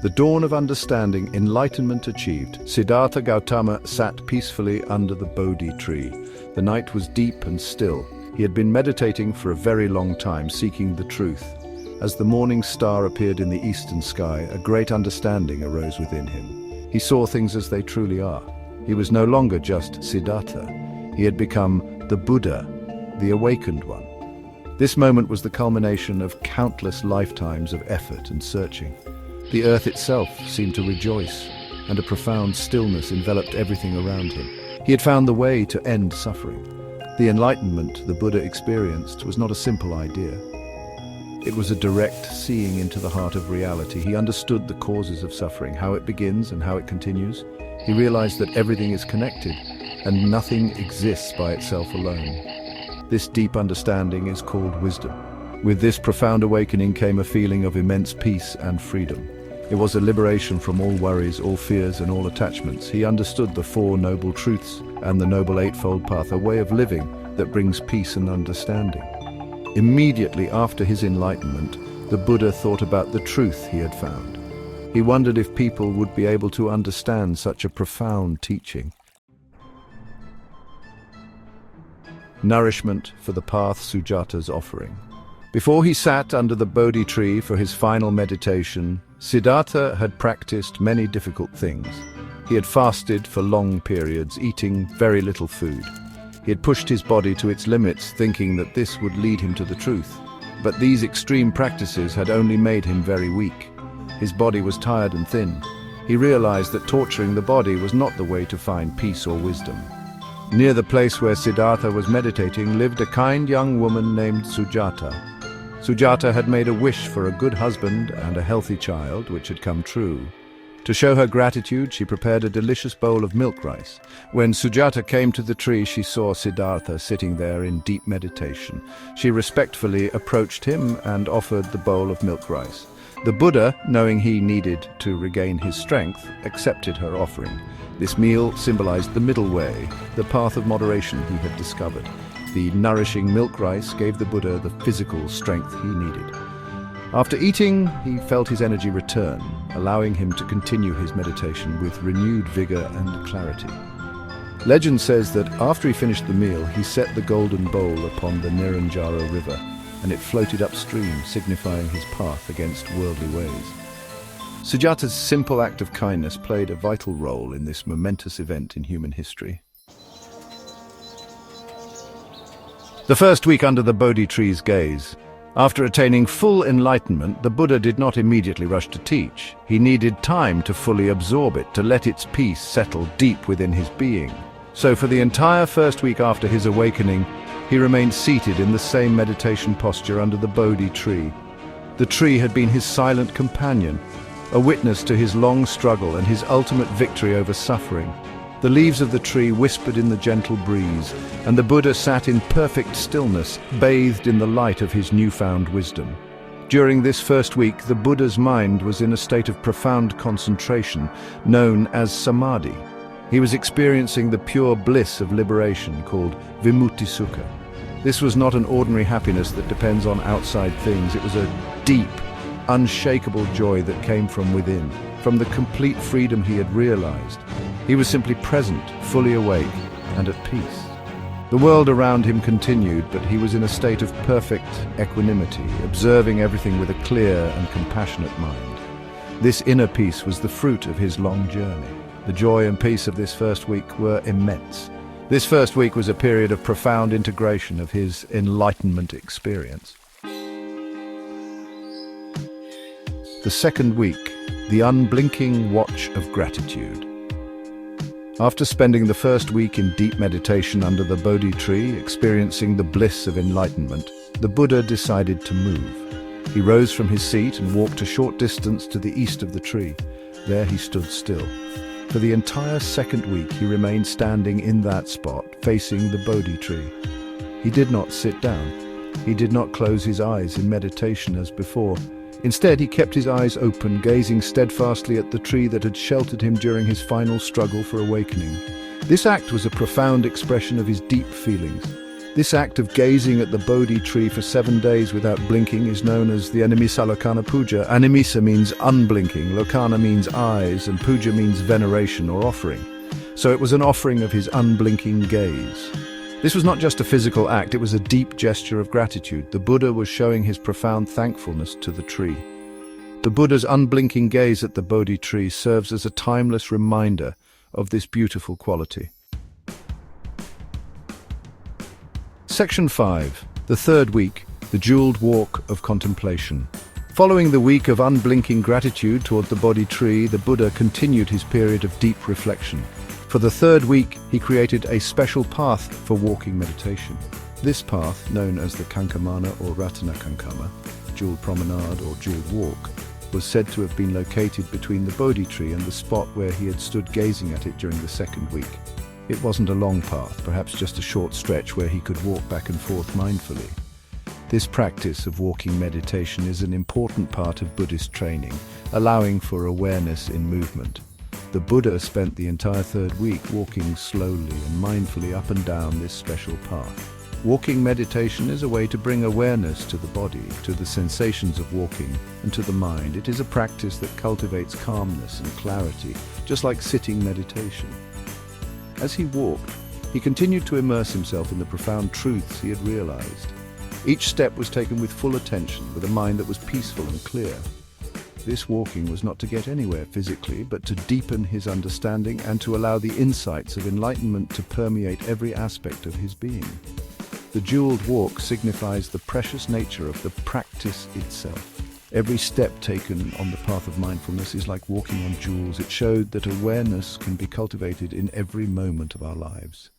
The dawn of understanding, enlightenment achieved. Siddhartha Gautama sat peacefully under the Bodhi tree. The night was deep and still. He had been meditating for a very long time, seeking the truth. As the morning star appeared in the eastern sky, a great understanding arose within him. He saw things as they truly are. He was no longer just Siddhartha. He had become the Buddha, the awakened one. This moment was the culmination of countless lifetimes of effort and searching. The earth itself seemed to rejoice, and a profound stillness enveloped everything around him. He had found the way to end suffering. The enlightenment the Buddha experienced was not a simple idea. It was a direct seeing into the heart of reality. He understood the causes of suffering, how it begins and how it continues. He realized that everything is connected, and nothing exists by itself alone. This deep understanding is called wisdom. With this profound awakening came a feeling of immense peace and freedom. It was a liberation from all worries, all fears, and all attachments. He understood the Four Noble Truths and the Noble Eightfold Path, a way of living that brings peace and understanding. Immediately after his enlightenment, the Buddha thought about the truth he had found. He wondered if people would be able to understand such a profound teaching. Nourishment for the path Sujata's offering. Before he sat under the Bodhi tree for his final meditation, Siddhartha had practiced many difficult things. He had fasted for long periods, eating very little food. He had pushed his body to its limits, thinking that this would lead him to the truth. But these extreme practices had only made him very weak. His body was tired and thin. He realized that torturing the body was not the way to find peace or wisdom. Near the place where Siddhartha was meditating lived a kind young woman named Sujata. Sujata had made a wish for a good husband and a healthy child, which had come true. To show her gratitude, she prepared a delicious bowl of milk rice. When Sujata came to the tree, she saw Siddhartha sitting there in deep meditation. She respectfully approached him and offered the bowl of milk rice. The Buddha, knowing he needed to regain his strength, accepted her offering. This meal symbolized the middle way, the path of moderation he had discovered. The nourishing milk rice gave the Buddha the physical strength he needed. After eating, he felt his energy return, allowing him to continue his meditation with renewed vigor and clarity. Legend says that after he finished the meal, he set the golden bowl upon the Niranjara river, and it floated upstream, signifying his path against worldly ways. Sujata's simple act of kindness played a vital role in this momentous event in human history. The first week under the Bodhi tree's gaze. After attaining full enlightenment, the Buddha did not immediately rush to teach. He needed time to fully absorb it, to let its peace settle deep within his being. So for the entire first week after his awakening, he remained seated in the same meditation posture under the Bodhi tree. The tree had been his silent companion, a witness to his long struggle and his ultimate victory over suffering. The leaves of the tree whispered in the gentle breeze, and the Buddha sat in perfect stillness, bathed in the light of his newfound wisdom. During this first week, the Buddha's mind was in a state of profound concentration, known as samadhi. He was experiencing the pure bliss of liberation called vimutti sukha. This was not an ordinary happiness that depends on outside things. It was a deep, unshakable joy that came from within, from the complete freedom he had realized. He was simply present, fully awake, and at peace. The world around him continued, but he was in a state of perfect equanimity, observing everything with a clear and compassionate mind. This inner peace was the fruit of his long journey. The joy and peace of this first week were immense. This first week was a period of profound integration of his enlightenment experience. The second week, the unblinking watch of gratitude. After spending the first week in deep meditation under the Bodhi tree, experiencing the bliss of enlightenment, the Buddha decided to move. He rose from his seat and walked a short distance to the east of the tree. There he stood still. For the entire second week, he remained standing in that spot, facing the Bodhi tree. He did not sit down. He did not close his eyes in meditation as before. Instead, he kept his eyes open, gazing steadfastly at the tree that had sheltered him during his final struggle for awakening. This act was a profound expression of his deep feelings. This act of gazing at the Bodhi tree for 7 days without blinking is known as the Animisa Lokana Puja. Animisa means unblinking, Lokana means eyes, and Puja means veneration or offering. So it was an offering of his unblinking gaze. This was not just a physical act, it was a deep gesture of gratitude. The Buddha was showing his profound thankfulness to the tree. The Buddha's unblinking gaze at the Bodhi tree serves as a timeless reminder of this beautiful quality. Section 5. The third week, the jeweled walk of contemplation. Following the week of unblinking gratitude toward the Bodhi tree, the Buddha continued his period of deep reflection. For the third week, he created a special path for walking meditation. This path, known as the Kankamana or Ratana Kankama, jeweled promenade or jeweled walk, was said to have been located between the Bodhi tree and the spot where he had stood gazing at it during the second week. It wasn't a long path, perhaps just a short stretch where he could walk back and forth mindfully. This practice of walking meditation is an important part of Buddhist training, allowing for awareness in movement. The Buddha spent the entire third week walking slowly and mindfully up and down this special path. Walking meditation is a way to bring awareness to the body, to the sensations of walking, and to the mind. It is a practice that cultivates calmness and clarity, just like sitting meditation. As he walked, he continued to immerse himself in the profound truths he had realized. Each step was taken with full attention, with a mind that was peaceful and clear. This walking was not to get anywhere physically, but to deepen his understanding and to allow the insights of enlightenment to permeate every aspect of his being. The jeweled walk signifies the precious nature of the practice itself. Every step taken on the path of mindfulness is like walking on jewels. It showed that awareness can be cultivated in every moment of our lives.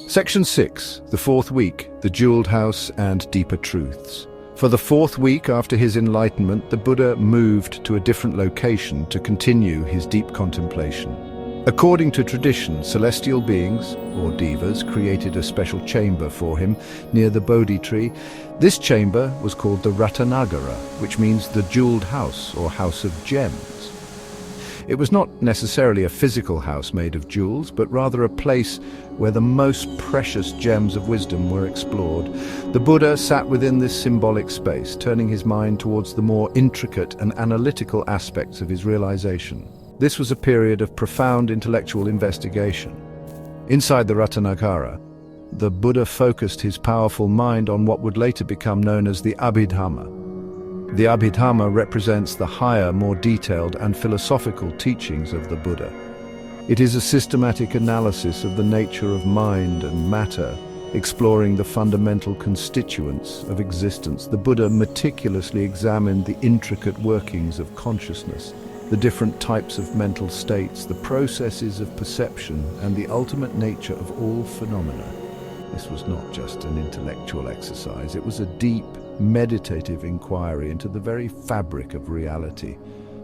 Section 6. The fourth week, the jeweled house and deeper truths. For the fourth week after his enlightenment, the Buddha moved to a different location to continue his deep contemplation. According to tradition, celestial beings, or devas, created a special chamber for him near the Bodhi tree. This chamber was called the Ratanagara, which means the jeweled house or house of gems. It was not necessarily a physical house made of jewels, but rather a place where the most precious gems of wisdom were explored. The Buddha sat within this symbolic space, turning his mind towards the more intricate and analytical aspects of his realization. This was a period of profound intellectual investigation. Inside the Ratanagara, the Buddha focused his powerful mind on what would later become known as the Abhidhamma. The Abhidhamma represents the higher, more detailed and philosophical teachings of the Buddha. It is a systematic analysis of the nature of mind and matter, exploring the fundamental constituents of existence. The Buddha meticulously examined the intricate workings of consciousness, the different types of mental states, the processes of perception, and the ultimate nature of all phenomena. This was not just an intellectual exercise, it was a deep, meditative inquiry into the very fabric of reality.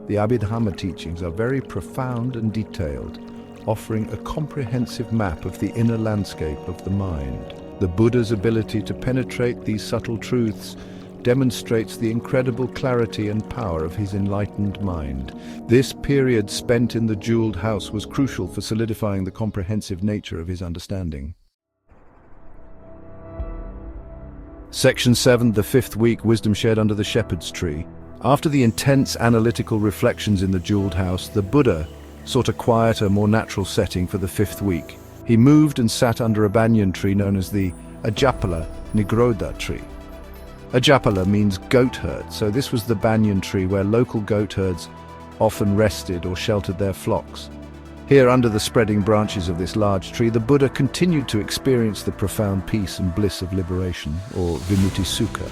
The Abhidhamma teachings are very profound and detailed, offering a comprehensive map of the inner landscape of the mind. The Buddha's ability to penetrate these subtle truths demonstrates the incredible clarity and power of his enlightened mind. This period spent in the jeweled house was crucial for solidifying the comprehensive nature of his understanding. Section 7, the fifth week, wisdom shared under the shepherd's tree. After the intense analytical reflections in the jeweled house, the Buddha sought a quieter, more natural setting for the fifth week. He moved and sat under a banyan tree known as the Ajapala Nigrodha tree. Ajapala means goat herd, so this was the banyan tree where local goat herds often rested or sheltered their flocks. Here, under the spreading branches of this large tree, the Buddha continued to experience the profound peace and bliss of liberation, or Vimutti-sukha.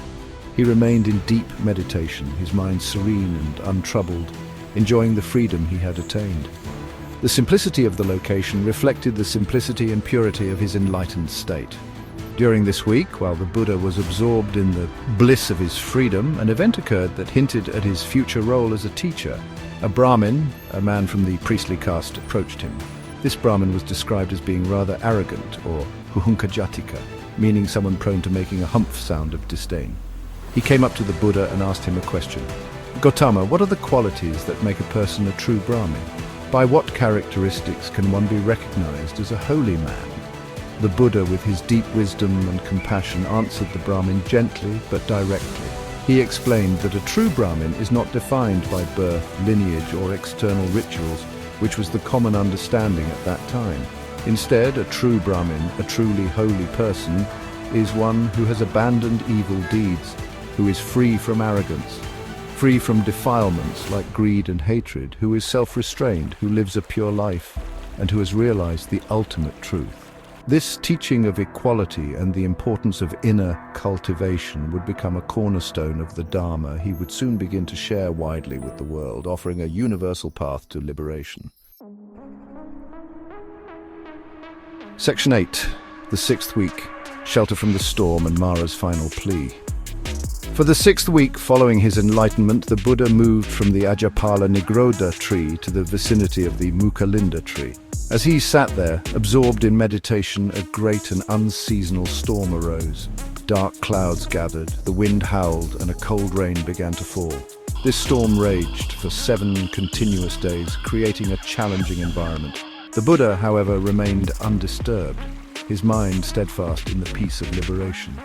He remained in deep meditation, his mind serene and untroubled, enjoying the freedom he had attained. The simplicity of the location reflected the simplicity and purity of his enlightened state. During this week, while the Buddha was absorbed in the bliss of his freedom, an event occurred that hinted at his future role as a teacher. A Brahmin, a man from the priestly caste, approached him. This Brahmin was described as being rather arrogant, or huhunkajatika, meaning someone prone to making a humph sound of disdain. He came up to the Buddha and asked him a question. "Gautama, what are the qualities that make a person a true Brahmin?" By what characteristics can one be recognized as a holy man? The Buddha, with his deep wisdom and compassion, answered the Brahmin gently but directly. He explained that a true Brahmin is not defined by birth, lineage, or external rituals, which was the common understanding at that time. Instead, a true Brahmin, a truly holy person, is one who has abandoned evil deeds, who is free from arrogance, free from defilements like greed and hatred, who is self-restrained, who lives a pure life, and who has realized the ultimate truth. This teaching of equality and the importance of inner cultivation would become a cornerstone of the Dharma he would soon begin to share widely with the world, offering a universal path to liberation. Section 8. The sixth week. Shelter from the storm and Mara's final plea. For the sixth week following his enlightenment, the Buddha moved from the Ajapala Nigrodha tree to the vicinity of the Mukalinda tree. As he sat there, absorbed in meditation, a great and unseasonal storm arose. Dark clouds gathered, the wind howled, and a cold rain began to fall. This storm raged for 7 continuous days, creating a challenging environment. The Buddha, however, remained undisturbed, his mind steadfast in the peace of liberation.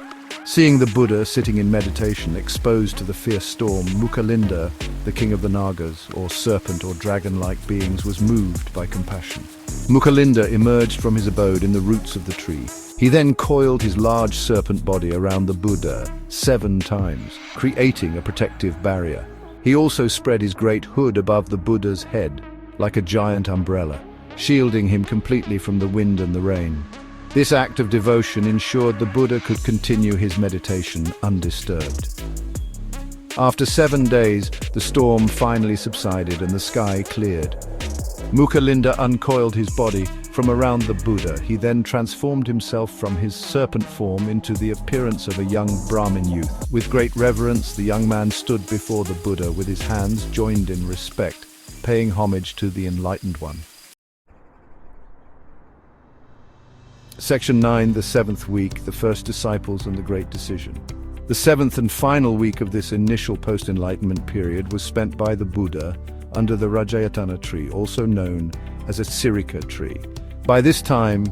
Seeing the Buddha sitting in meditation, exposed to the fierce storm, Mukalinda, the king of the Nagas, or serpent or dragon-like beings, was moved by compassion. Mukalinda emerged from his abode in the roots of the tree. He then coiled his large serpent body around the Buddha 7 times, creating a protective barrier. He also spread his great hood above the Buddha's head, like a giant umbrella, shielding him completely from the wind and the rain. This act of devotion ensured the Buddha could continue his meditation undisturbed. After 7 days, the storm finally subsided and the sky cleared. Mukalinda uncoiled his body from around the Buddha. He then transformed himself from his serpent form into the appearance of a young Brahmin youth. With great reverence, the young man stood before the Buddha with his hands joined in respect, paying homage to the Enlightened One. Section 9, the 7th week, the first disciples and the great decision. The 7th and final week of this initial post-enlightenment period was spent by the Buddha under the Rajayatana tree, also known as a Sirika tree. By this time,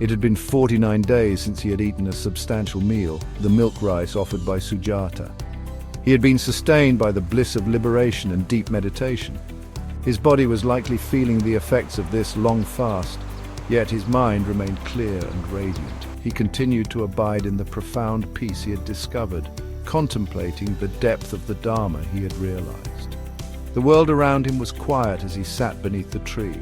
it had been 49 days since he had eaten a substantial meal, the milk rice offered by Sujata. He had been sustained by the bliss of liberation and deep meditation. His body was likely feeling the effects of this long fast, yet his mind remained clear and radiant. He continued to abide in the profound peace he had discovered, contemplating the depth of the Dharma he had realized. The world around him was quiet as he sat beneath the tree.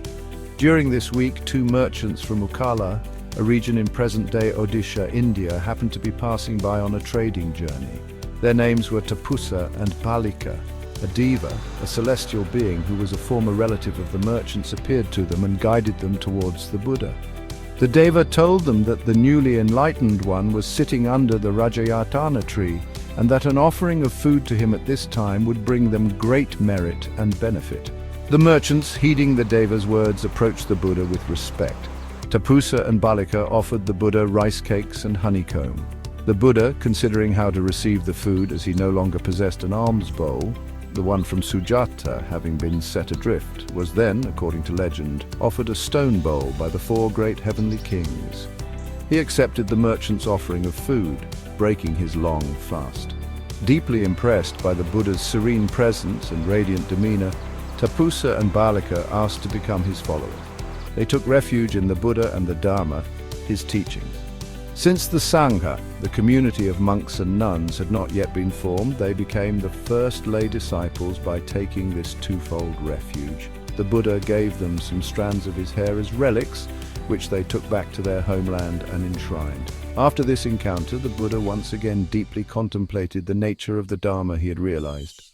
During this week, 2 merchants from Ukala, a region in present-day Odisha, India, happened to be passing by on a trading journey. Their names were Tapusa and Palika. A deva, a celestial being who was a former relative of the merchants, appeared to them and guided them towards the Buddha. The deva told them that the newly enlightened one was sitting under the Rajayatana tree, and that an offering of food to him at this time would bring them great merit and benefit. The merchants, heeding the deva's words, approached the Buddha with respect. Tapusa and Balika offered the Buddha rice cakes and honeycomb. The Buddha, considering how to receive the food as he no longer possessed an alms bowl, the one from Sujata having been set adrift, was then, according to legend, offered a stone bowl by the 4 great heavenly kings. He accepted the merchant's offering of food, breaking his long fast. Deeply impressed by the Buddha's serene presence and radiant demeanor, Tapusa and Balika asked to become his followers. They took refuge in the Buddha and the Dharma, his teachings. Since the Sangha, the community of monks and nuns, had not yet been formed, they became the first lay disciples by taking this twofold refuge. The Buddha gave them some strands of his hair as relics, which they took back to their homeland and enshrined. After this encounter, the Buddha once again deeply contemplated the nature of the Dharma he had realized.